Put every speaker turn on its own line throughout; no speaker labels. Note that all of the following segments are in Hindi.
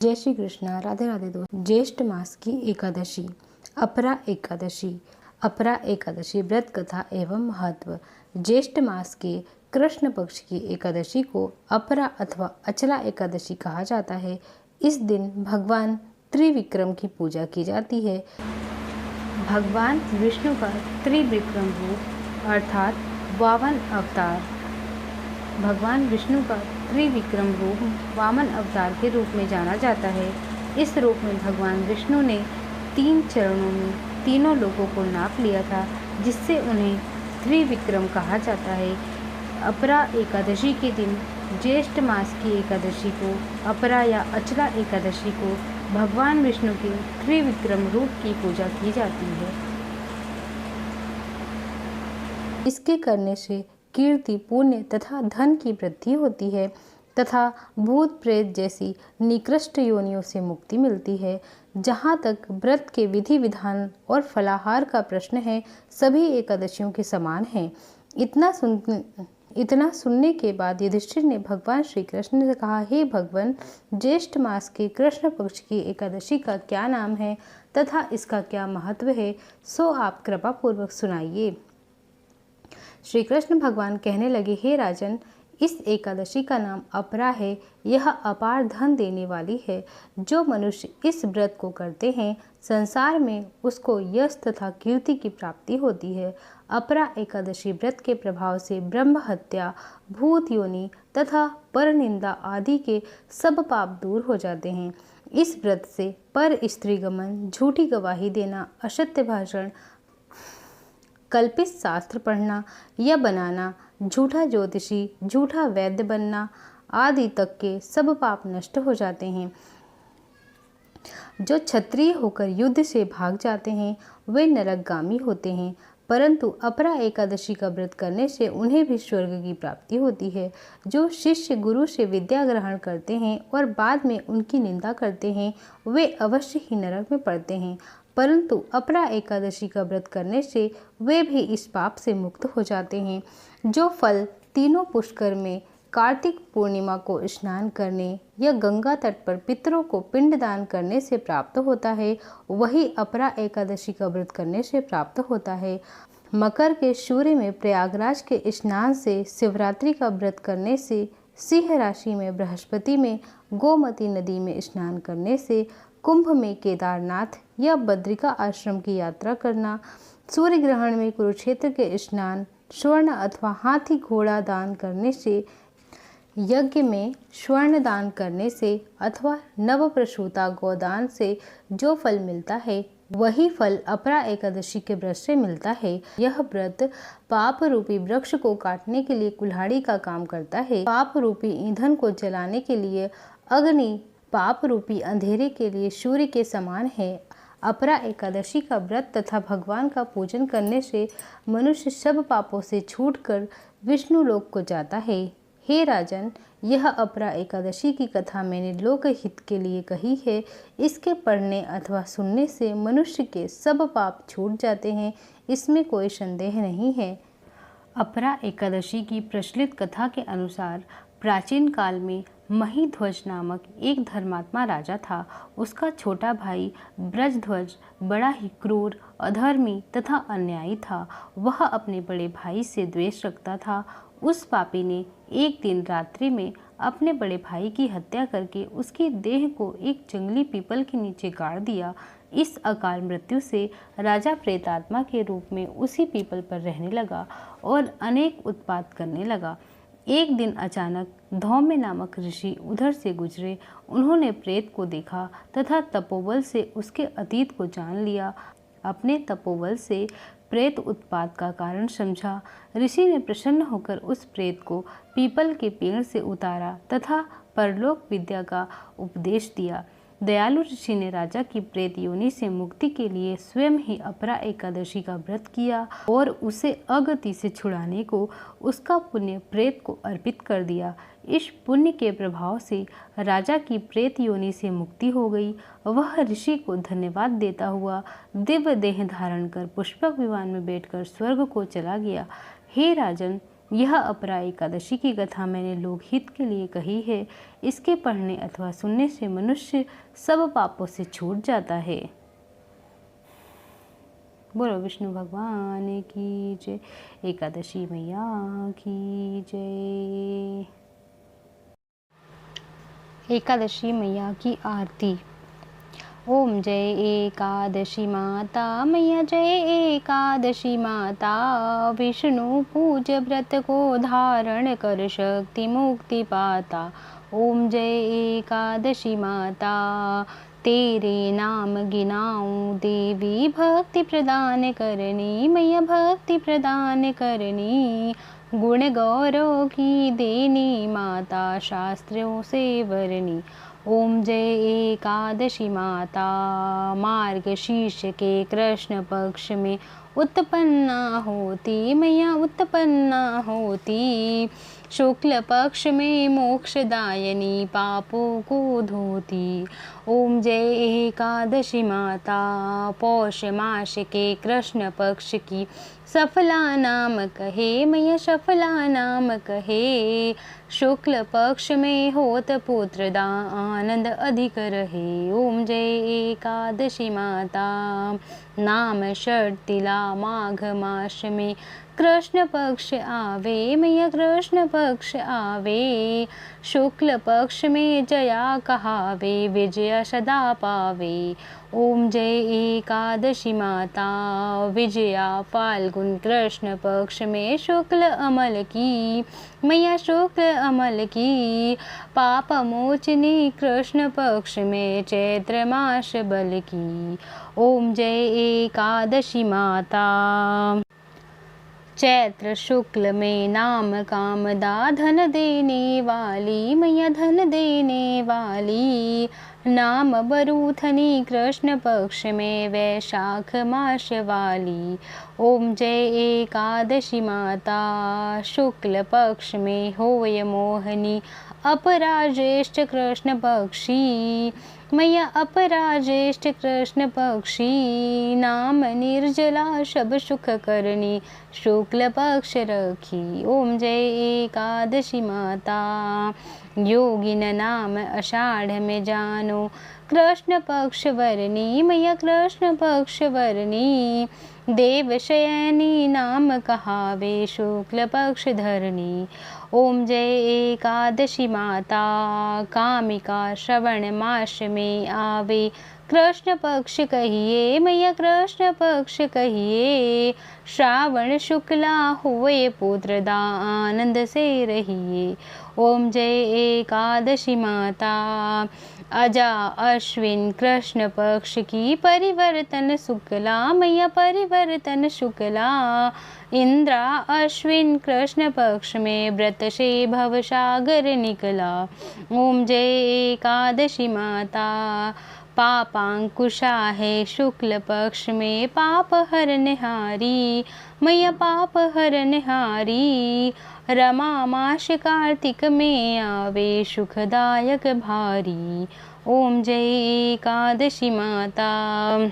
जय श्री कृष्णा। राधे राधे दोस्तों। ज्येष्ठ मास की एकादशी, अपरा एकादशी। अपरा एकादशी व्रत कथा एवं महत्व। ज्येष्ठ मास के कृष्ण पक्ष की एकादशी को अपरा अथवा अचला एकादशी कहा जाता है। इस दिन भगवान त्रिविक्रम की पूजा की जाती है। भगवान विष्णु का त्रिविक्रम रूप अर्थात 52 अवतार, भगवान विष्णु का त्रिविक्रम रूप वामन अवतार के रूप में जाना जाता है। इस रूप में भगवान विष्णु ने 3 चरणों में तीनों लोगों को नाप लिया था, जिससे उन्हें त्रिविक्रम कहा जाता है। अपरा एकादशी के दिन ज्येष्ठ मास की एकादशी को अपरा या अचला एकादशी को भगवान विष्णु के त्रिविक्रम रूप की पूजा की जाती है। इसके करने से कीर्ति, पुण्य तथा धन की वृद्धि होती है तथा भूत प्रेत जैसी निकृष्ट योनियों से मुक्ति मिलती है। जहाँ तक व्रत के विधि विधान और फलाहार का प्रश्न है, सभी एकादशियों के समान हैं। इतना सुनने के बाद युधिष्ठिर ने भगवान श्री कृष्ण से कहा, हे भगवान, ज्येष्ठ मास के कृष्ण पक्ष की एकादशी का क्या नाम है तथा इसका क्या महत्व है, सो आप कृपा पूर्वक सुनाइए। श्री कृष्ण भगवान कहने लगे, हे राजन, इस एकादशी का नाम अपरा है। यह अपार धन देने वाली है। जो मनुष्य इस व्रत को करते हैं, संसार में उसको यश तथा कीर्ति की प्राप्ति होती है। अपरा एकादशी व्रत के प्रभाव से ब्रह्म हत्या, भूत योनि तथा परनिंदा आदि के सब पाप दूर हो जाते हैं। इस व्रत से पर स्त्री गमन, झूठी गवाही देना, असत्य भाषण, कल्पित शास्त्र पढ़ना या बनाना, झूठा ज्योतिषी, झूठा वैद्य बनना आदि तक के सब पाप नष्ट हो जाते हैं। जो क्षत्रिय होकर युद्ध से भाग जाते हैं, वे नरकगामी होते हैं, परंतु अपरा एकादशी का व्रत करने से उन्हें भी स्वर्ग की प्राप्ति होती है। जो शिष्य गुरु से विद्या ग्रहण करते हैं और बाद में उनकी निंदा करते हैं, वे अवश्य ही नरक में पड़ते हैं, परंतु अपरा एकादशी का व्रत करने से वे भी इस पाप से मुक्त हो जाते हैं। जो फल तीनों पुष्कर में कार्तिक पूर्णिमा को स्नान करने या गंगा तट पर पितरों को पिंडदान करने से प्राप्त होता है, वही अपरा एकादशी का व्रत करने से प्राप्त होता है। मकर के सूर्य में प्रयागराज के स्नान से, शिवरात्रि का व्रत करने से, सिंह राशि में बृहस्पति में, गोमती नदी में स्नान करने से, कुंभ में केदारनाथ या बद्रिका आश्रम की यात्रा करना, सूर्य ग्रहण में कुरुक्षेत्र के स्नान, स्वर्ण अथवा हाथी घोड़ा दान करने से, यज्ञ में स्वर्ण दान करने से अथवा नवप्रसूता गोदान से जो फल मिलता है, वही फल अपरा एकादशी के व्रत से मिलता है। यह व्रत पाप रूपी वृक्ष को काटने के लिए कुल्हाड़ी का काम करता है। पाप रूपी ईंधन को जलाने के लिए अग्नि, पाप रूपी अंधेरे के लिए सूर्य के समान है। अपरा एकादशी का व्रत तथा भगवान का पूजन करने से मनुष्य सब पापों से छूटकर विष्णु लोक को जाता है। हे राजन, यह अपरा एकादशी की कथा मैंने लोक हित के लिए कही है। इसके पढ़ने अथवा सुनने से मनुष्य के सब पाप छूट जाते हैं, इसमें कोई संदेह नहीं है। अपरा एकादशी की प्रचलित कथा के अनुसार प्राचीन काल में महीध्वज नामक एक धर्मात्मा राजा था। उसका छोटा भाई ब्रजध्वज बड़ा ही क्रूर, अधर्मी तथा अन्यायी था। वह अपने बड़े भाई से द्वेष रखता था। उस पापी ने एक दिन रात्रि में अपने बड़े भाई की हत्या करके उसकी देह को एक जंगली पीपल के नीचे गाड़ दिया। इस अकाल मृत्यु से राजा प्रेतात्मा के रूप में उसी पीपल पर रहने लगा और अनेक उत्पात करने लगा। एक दिन अचानक धौम्य नामक ऋषि उधर से गुजरे। उन्होंने प्रेत को देखा तथा तपोबल से उसके अतीत को जान लिया। अपने तपोबल से प्रेत उत्पात का कारण समझा। ऋषि ने प्रसन्न होकर उस प्रेत को पीपल के पेड़ से उतारा तथा परलोक विद्या का उपदेश दिया। दयालु ऋषि ने राजा की प्रेत योनि से मुक्ति के लिए स्वयं ही अपरा एकादशी का व्रत किया और उसे अगति से छुड़ाने को उसका पुण्य प्रेत को अर्पित कर दिया। इस पुण्य के प्रभाव से राजा की प्रेत योनि से मुक्ति हो गई। वह ऋषि को धन्यवाद देता हुआ दिव्य देह धारण कर पुष्पक विमान में बैठकर स्वर्ग को चला गया। हे राजन, यह अपरा एकादशी की कथा मैंने लोकहित के लिए कही है। इसके पढ़ने अथवा सुनने से मनुष्य सब पापों से छूट जाता है। बोलो विष्णु भगवान की जय, एकादशी मैया की जय। एकादशी मैया की आरती। ओम जय एकादशी माता मैया, जय एकादशी माता। विष्णु पूज व्रत को धारण कर शक्ति मुक्ति पाता। ओम जय एकादशी माता, तेरे नाम गिनाऊं देवी, भक्ति प्रदान करनी मैया, भक्ति प्रदान करनी। गुण गौरव की देनी माता, शास्त्रों से वरनी। ओम जय एकादशी माता, मार्गशीर्ष के कृष्ण पक्ष में उत्पन्ना होती मैया, उत्पन्ना होती। शुक्ल पक्ष में मोक्षदायिनी, पापों को धोती। ओम जय एकादशी माता, पौष मास के कृष्ण पक्ष की सफला नाम कहे मैया, सफला नाम कहे। शुक्ल पक्ष में होत पुत्रदा, आनंद अधिक रहे। ओम जय एकादशी माता, नाम षटतिला माघ मास में कृष्ण पक्ष आवे मैया, कृष्ण पक्ष आवे। शुक्ल पक्ष में जया कहावे, विजय सदा पावे। ओम जय एकादशी माता, विजया फाल्गुन कृष्ण पक्ष में शुक्ल अमल की मैया, शुक्ल अमल की। पाप मोचनी कृष्ण पक्ष में चैत्र मास बल की। ओम जय एकादशी माता, चैत्र शुक्ल में नाम कामदा, धन देने वाली मैया, धन देने वाली। नाम बरूथनी कृष्ण पक्ष में वैशाख मास वाली। ओम जय एकादशी माता, शुक्ल पक्ष में होय मोहनी, अपरा ज्येष्ठ कृष्ण पक्षी मैया, अपरा ज्येष्ठ कृष्ण पक्षी। नाम निर्जला शब सुख करनी, शुक्ल पक्ष रखी। ओम जय एकादशी माता, योगिन नाम आषाढ़ में जानो, कृष्ण पक्ष वरनी मैया, कृष्ण पक्ष वरनी। देव शयनी नाम कहावे, शुक्ल पक्ष धरनी। ओम जय एकादशी माता, कामिका श्रवण मास में आवे, कृष्ण पक्ष कहिए मैया, कृष्ण पक्ष कहिए। श्रावण शुक्ला हुए पुत्रदा, आनंद से रहिए। ओम जय एकादशी माता, अजा अश्विन कृष्ण पक्ष की परिवर्तन शुक्ला मैया, परिवर्तन शुक्ला। इंद्रा अश्विन कृष्ण पक्ष में व्रत से भवसागर निकला। ओम जय एकादशी माता, पापांकुशा है शुक्ल पक्ष में, पाप हरनहारी मैया, पाप हरनहारी। रमा मास कार्तिक में आवे, सुखदायक भारी। ओम जय एकादशी माता,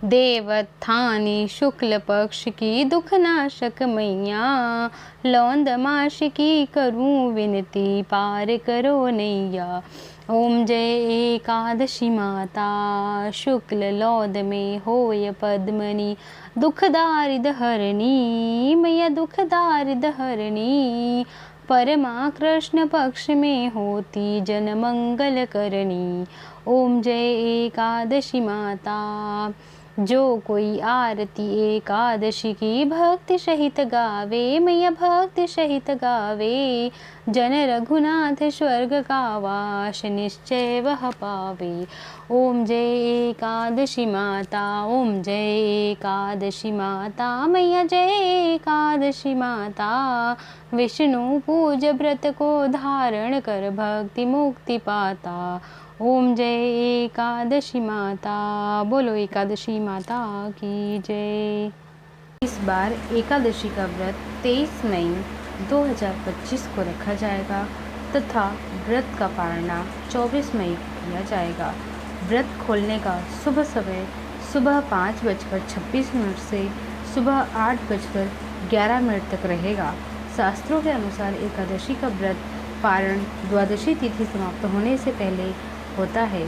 देवत्थानी शुक्ल पक्ष की दुखनाशक मैया, लौंद मास की करूं विनती, पार करो नैया। ओम जय एकादशी माता, शुक्ल लौद में होय पद्मनी, दुख दारिद हरणी मैया, दुख दारिद हरणी। परमा कृष्ण पक्ष में होती, जन मंगल करनी। ओम जय एकादशी माता, जो कोई आरती एकादशी की भक्ति सहित गावे मैया, भक्ति सहित गावे। जन रघुनाथ स्वर्ग का वास, निश्चय वह पावे। ओम जय एकादशी माता, ओम जय एकादशी माता मैया, जय एकादशी माता। विष्णु पूज व्रत को धारण कर, भक्ति मुक्ति पाता। ओम जय एकादशी माता, बोलो एकादशी माता की जय। इस बार एकादशी का व्रत 23 मई 2025 को रखा जाएगा तथा व्रत का पारणा 24 मई को किया जाएगा। व्रत खोलने का शुभ समय सुबह 5:26 से सुबह 8:25 11 मिनट तक रहेगा। शास्त्रों के अनुसार एकादशी का व्रत पारण द्वादशी तिथि समाप्त होने से पहले होता है।